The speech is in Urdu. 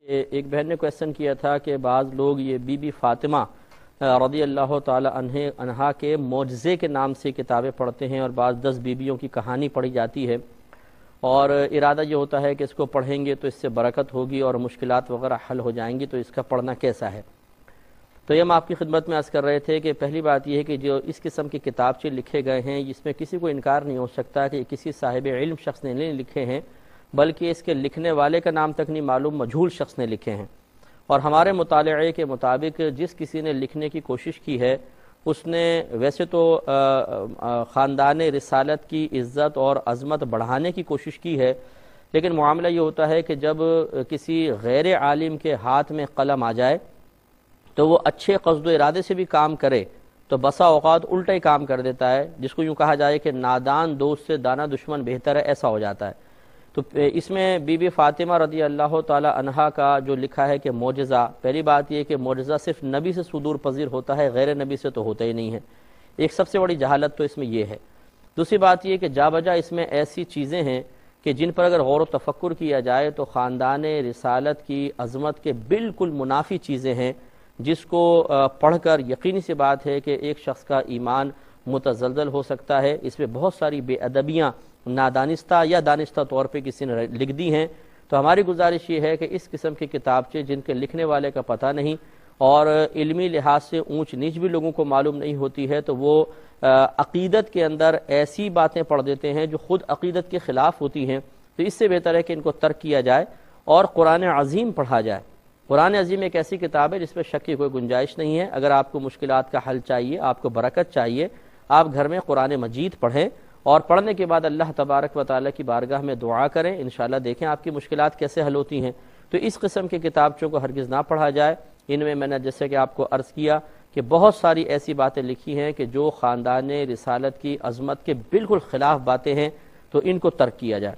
ایک بہن نے کویسچن کیا تھا کہ بعض لوگ یہ بی بی فاطمہ رضی اللہ تعالی عنہا کے معجزے کے نام سے کتابیں پڑھتے ہیں، اور بعض 10 بیویوں کی کہانی پڑھی جاتی ہے، اور ارادہ یہ ہوتا ہے کہ اس کو پڑھیں گے تو اس سے برکت ہوگی اور مشکلات وغیرہ حل ہو جائیں گی، تو اس کا پڑھنا کیسا ہے؟ تو یہ ہم آپ کی خدمت میں عرض کر رہے تھے کہ پہلی بات یہ ہے کہ جو اس قسم کے کتابچے لکھے گئے ہیں، اس میں کسی کو انکار نہیں ہو سکتا کہ کسی صاحب علم شخص نے نہیں لکھے ہیں، بلکہ اس کے لکھنے والے کا نام تک نہیں معلوم، مجہول شخص نے لکھے ہیں۔ اور ہمارے مطالعے کے مطابق جس کسی نے لکھنے کی کوشش کی ہے، اس نے ویسے تو خاندان رسالت کی عزت اور عظمت بڑھانے کی کوشش کی ہے، لیکن معاملہ یہ ہوتا ہے کہ جب کسی غیر عالم کے ہاتھ میں قلم آ جائے تو وہ اچھے قصد و ارادے سے بھی کام کرے تو بسا اوقات الٹا ہی کام کر دیتا ہے، جس کو یوں کہا جائے کہ نادان دوست سے دانا دشمن بہتر ہے، ایسا ہو جاتا ہے۔ تو اس میں بی بی فاطمہ رضی اللہ تعالی عنہا کا جو لکھا ہے کہ معجزہ، پہلی بات یہ کہ معجزہ صرف نبی سے صدور پذیر ہوتا ہے، غیر نبی سے تو ہوتا ہی نہیں ہے، ایک سب سے بڑی جہالت تو اس میں یہ ہے۔ دوسری بات یہ کہ جا بجا اس میں ایسی چیزیں ہیں کہ جن پر اگر غور و تفکر کیا جائے تو خاندان رسالت کی عظمت کے بالکل منافی چیزیں ہیں، جس کو پڑھ کر یقینی سی بات ہے کہ ایک شخص کا ایمان متزلزل ہو سکتا ہے۔ اس میں بہت ساری بے ادبیاں نادانستہ یا دانستہ طور پہ کسی نے لکھ دی ہیں، تو ہماری گزارش یہ ہے کہ اس قسم کے کتابچے جن کے لکھنے والے کا پتہ نہیں اور علمی لحاظ سے اونچ نیچ بھی لوگوں کو معلوم نہیں ہوتی ہے، تو وہ عقیدت کے اندر ایسی باتیں پڑھ دیتے ہیں جو خود عقیدت کے خلاف ہوتی ہیں، تو اس سے بہتر ہے کہ ان کو ترک کیا جائے اور قرآن عظیم پڑھا جائے۔ قرآن عظیم ایک ایسی کتاب ہے جس میں شک کی کوئی گنجائش نہیں ہے۔ اگر آپ کو مشکلات کا حل چاہیے، آپ کو برکت چاہیے، آپ گھر میں قرآن مجید پڑھیں، اور پڑھنے کے بعد اللہ تبارک و تعالیٰ کی بارگاہ میں دعا کریں، انشاءاللہ دیکھیں آپ کی مشکلات کیسے حل ہوتی ہیں۔ تو اس قسم کے کتابچوں کو ہرگز نہ پڑھا جائے۔ ان میں نے جیسے کہ آپ کو عرض کیا کہ بہت ساری ایسی باتیں لکھی ہیں کہ جو خاندان رسالت کی عظمت کے بالکل خلاف باتیں ہیں، تو ان کو ترک کیا جائے۔